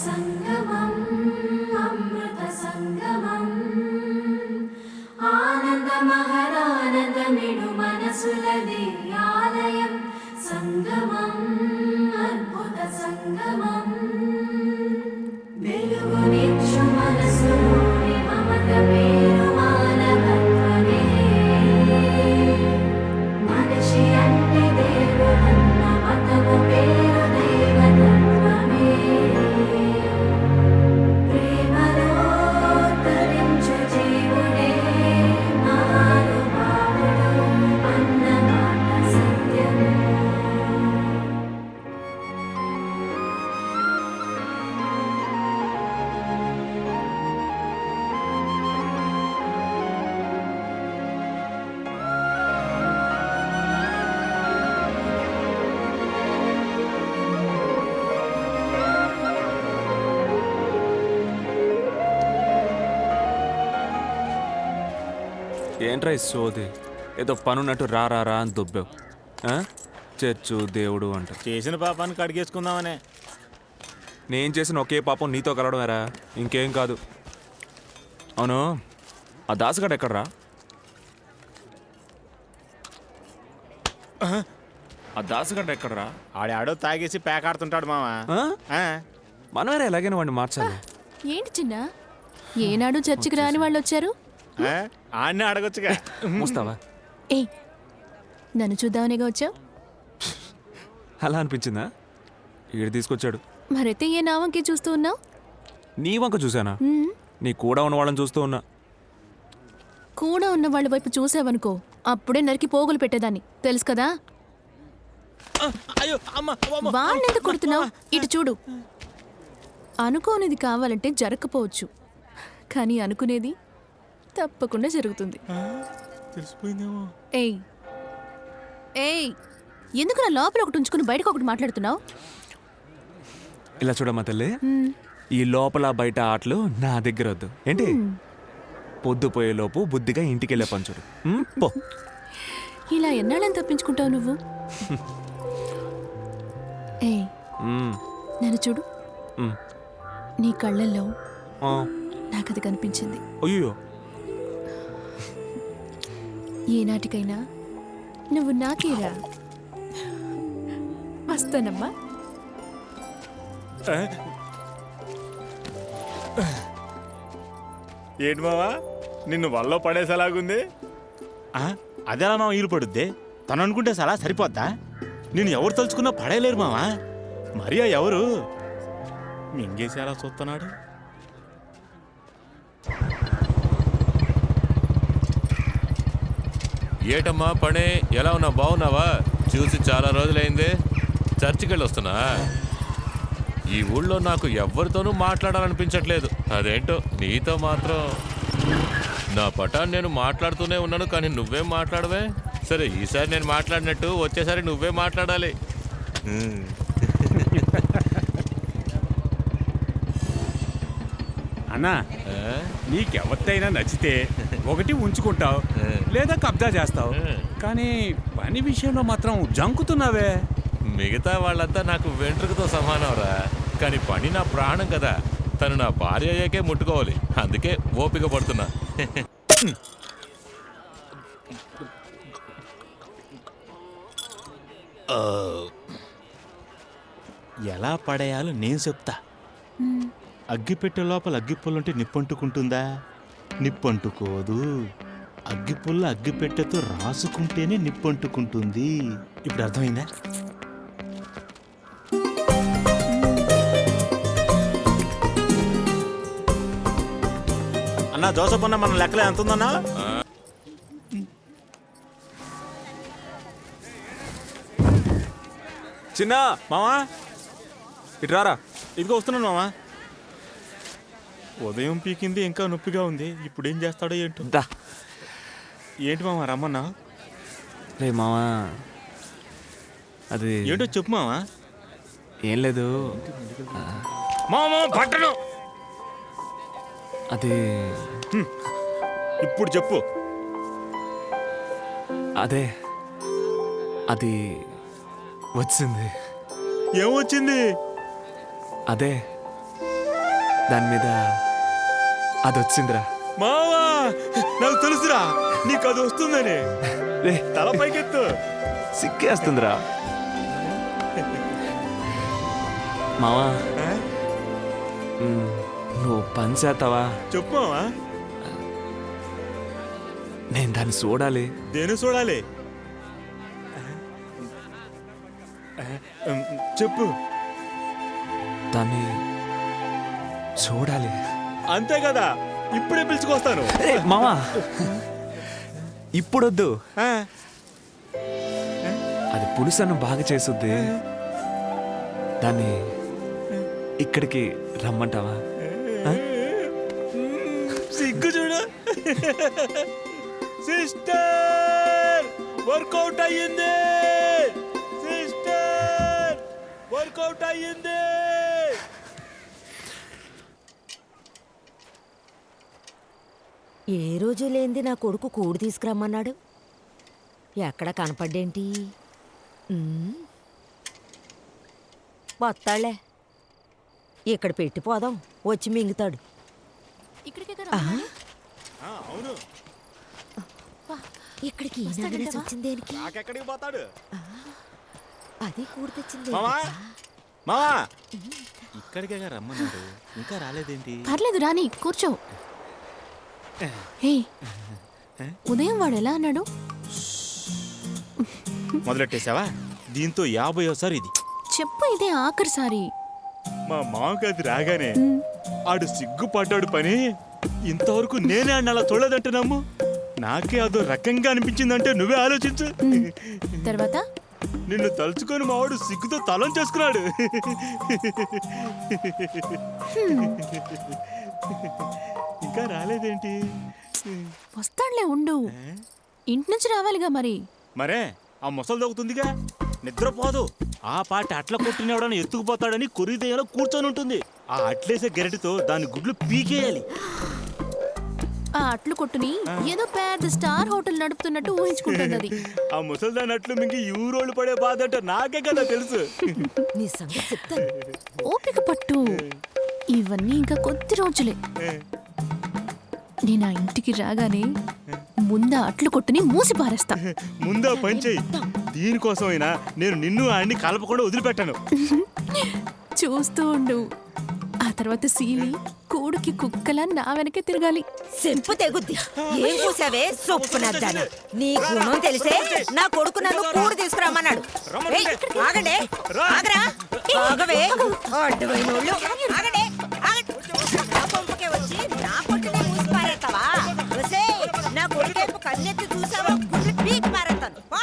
సంగమం అమృత సంగమం ఆనంద మహదానందమిడు మనసులది ఆలయం సంగమం అద్భుత సంగమం వెలుగునిచ్చు మనసులోని మమత పేరు మానవత్వమే మనిషి అంటే దేవుడన్న మతము పేరు దైవతత్వమే ప్రేమలో తరించు జీవుడే మహానుభావుడు అన్న మాట సత్యమే. ఏంట్రా ఈ సోది ఏదో పనున్నట్టు రా రా రా అని దుబ్బావు చర్చు దేవుడు అంట. చేసిన పాపానికి అడిగేసుకుందామనే. నేను చేసిన ఒకే పాపం నీతో కలవడమేరా, ఇంకేం కాదు. అవును, ఆ దాసగాడు ఎక్కడ్రా? ఆ దాసగాడు ఎక్కడ్రా? ఆడాడో తాగేసి పేకాడుతుంటాడు మావా. మనమేరా ఎలాగైనా వాడిని మార్చాలి. ఏంటి చిన్న, ఏనాడు చర్చికి రాని వాళ్ళు వచ్చారు? ఆడనే అడగొచ్చుగా. మూస్తావా? ఏ నన్ను చూద్దామనేగా వచ్చావు? అలా అనిపించిందా? ఈడు తీసుకొచ్చాడు. మరైతే ఏ నావంకి చూస్తూ ఉన్నావు? నీ వంక చూసానా? నీ కూడా ఉన్న వాళ్ళని చూస్తూ ఉన్నా. కూడా ఉన్న వాళ్ళ వైపు చూసావనుకో, అప్పుడే నరికి పోగులు పెట్టేదాన్ని, తెలుసు కదా? వాళ్ళెందుకు కొడుతున్నావు? ఇటు చూడు. అనుకోనిది కావాలంటే జరగకపోవచ్చు, కానీ అనుకునేది తప్పకుండా జరుగుతుంది. తెలిసిపోయిందేమో. ఏయ్ ఏయ్, ఎందుకు నా లోపల ఒకటి ఉంచుకుని బయటకు ఒకటి మాట్లాడుతున్నావు? ఇలా చూడమ్మా తల్లి, ఈ లోపల బయట ఆటలు నా దగ్గర వద్దు ఏంటి? పొద్దుపోయేలోపు బుద్ధిగా ఇంటికెళ్ళే పంచుడు. పో. ఇలా ఎన్నాళ్ళని తప్పించుకుంటావు నువ్వు? ఏయ్ నన్ను చూడు. నీ కళ్ళల్లో నాకది కనిపించింది. అయ్యో, ఏనాటికైనా నువ్వు నాకేరా. వస్తానమ్మా. ఏంటి మావా, నిన్ను వల్ల పడేసేలాగుంది? అదేలా మావ ఈలు పడుద్ది? తను అనుకుంటే సలా సరిపోద్దా? నేను ఎవరు తలుచుకున్నా పడేయలేరు మావా. మరియా ఎవరు మింగేసేలా చూస్తున్నాడు. ఏటమ్మా పనే, ఎలా ఉన్నా? బాగున్నావా? చూసి చాలా రోజులైంది. చర్చికి వెళ్ళి వస్తున్నా. ఈ ఊళ్ళో నాకు ఎవరితోనూ మాట్లాడాలనిపించట్లేదు. అదేంటో నీతో మాత్రం. నా పటాన్ని నేను మాట్లాడుతూనే ఉన్నాను, కానీ నువ్వేం మాట్లాడవే? సరే, ఈసారి నేను మాట్లాడినట్టు వచ్చేసారి నువ్వే మాట్లాడాలి. అన్నా, నీకెవరితైనా నచ్చితే ఒకటి ఉంచుకుంటావు, లేదా కబ్జా చేస్తావు, కానీ పని విషయంలో మాత్రం జంకుతున్నావే. మిగతా వాళ్ళంతా నాకు వెంట్రుకతో సమానంరా, కానీ పని నా ప్రాణం కదా. తను నా భార్య అయ్యాకే ముట్టుకోవాలి, అందుకే ఓపిక పడుతున్నా. ఎలా పడేయాలో నేను చెప్తా. అగ్గిపెట్టె లోపల అగ్గిపుల్లుంటే నిప్పంటుకుంటుందా? నిప్పంటుకోదు. అగ్గిపుల్ల అగ్గిపెట్టెతో రాసుకుంటేనే నిప్పంటుకుంటుంది. ఇప్పుడు అర్థమైందా? అన్నా, జోసఫ్ అన్న మన లెక్కలో ఎంత ఉందన్నా? చిన్న మావా ఇటు రారా. ఇదిగో వస్తున్నాను మావా. ఉదయం పీకింది ఇంకా నొప్పిగా ఉంది. ఇప్పుడు ఏం చేస్తాడో ఏంటో. ఏంటి మావా రమ్మన్నా? రే మావా, అది ఏంటో చెప్పు మావా. ఏం లేదు మామా, పట్టను. అది ఇప్పుడు చెప్పు. అదే అది వచ్చింది. ఏమొచ్చింది? అదే దాని మీద అది వచ్చిందిరా. మావా నాకు తెలుసురా నీకు అది వస్తుందని. రే తల పైకెత్తు. సిక్కేస్తుందిరా మావా. ఆ? నువ్వు పని చేస్తావా? చెప్పు మావా. నేను దాన్ని చూడాలి. దేని చూడాలి? చెప్పు. దాన్ని చూడాలి. అంతే కదా, ఇప్పుడే పిలుచుకొస్తాను. రే మావా ఇప్పుడొద్దు. ఆ, అది పులుసను బాగా చేసుద్ది. దాన్ని ఇక్కడికి రమ్మంటావా? ఆ? సిగ్గు చూడు. సిస్టర్ వర్కౌట్ అయ్యింది. సిస్టర్ వర్కౌట్ అయ్యింది. ఏ రోజు లేనిది నా కొడుకు కూడు తీసుకురమ్మన్నాడు. ఎక్కడ కనపడ్డేంటి? వస్తాళ్లే, ఇక్కడ పెట్టిపోదాం, వచ్చి మింగుతాడు. ఇక్కడికే ఆ, అవును. ఇక్కడికి ఈ నగరేసి వచ్చింది దేనికి? నాకెక్కడికి పోతాడు? అది కూడు తెచ్చింది. మామా మామా ఇక్కడికే రమ్మన్నాడు, ఇంకా రాలేదేంటి? పర్లేదు రాని కూర్చో. హే ఉదయం వాడు ఎలా అన్నాడు? మొదలెట్టేశావా? దీంతో 50వ ఇది. చెప్పు, ఇదే ఆఖరిసారి. మా మామకి అది రాగానే ఆడు సిగ్గుపడ్డాడు పని. ఇంతవరకు నేనే అన్న అలా చూడలేదంటే నమ్ము. నాకే అదో రకంగా అనిపించిందంటే నువ్వే ఆలోచించు. తర్వాత నిన్ను తలుచుకొని మావాడు సిగ్గుతో తలం చేసుకున్నాడు. ఇంకా రాలేదేంటి? వస్తాడులే, ఉండు. ఇంటి నుంచి రావాలిగా మరి. మరే ఆ ముసలు దొక్కుతుందిగా, నిద్రపోదు. ఆ పాట అట్ల కొట్టినవడని ఎత్తుకుపోతాడని కొరిదేయంలో కూర్చొని ఉంటుంది. ఆ అట్లేసే గెరటితో దాని గుడ్లు పీకేయాలి. ఆ అట్లు కొట్టుని ఏదో పెద్ద స్టార్ హోటల్ నడుపుతున్నట్టు ఊహించుకుంటుంది అది. ఆ ముసల్దాన్ అట్లు మింగి యూరోళ్ళు పడే బాధ అంటే నాకే కదా తెలుసు. నీ సంగతి చెప్తాను. ఓపిక పట్టు, ఇవన్నీ ఇంకా కొద్ది రోజులే. నేను ఆ ఇంటికి రాగానే ముందా అట్లు కొట్టుని మూసి పారేస్తా. ముందా పని చెయ్యి. దీనికోసమైనా నేను నిన్ను ఆయన్ని కలపకుండా వదిలిపెట్టాను. చూస్తూ ఉండు. ఆ తర్వాత సీలి కూడుకి కుక్కలా నా వెనకే తిరగాలి. సెంపు తెగుద్ది. ఏం చూసావే సొప్పు నద్దాను. నీ గుణం తెలిసే నా కొడుకు నన్ను కూడు తీసుకురమ్మన్నాడు. ఏయ్, ఆగండి, ఆగరా, ఆగవే, అడ్డమైనోళ్ళు. ఆగండి, ఆగండి. నా పంపకే వచ్చి నా కొట్టునే మూసి పారేస్తావా? ఒసేయ్, నా కొడుకేపు కన్నెత్తి చూసావా, గుడ్లు పీకి పారేస్తాను. పో.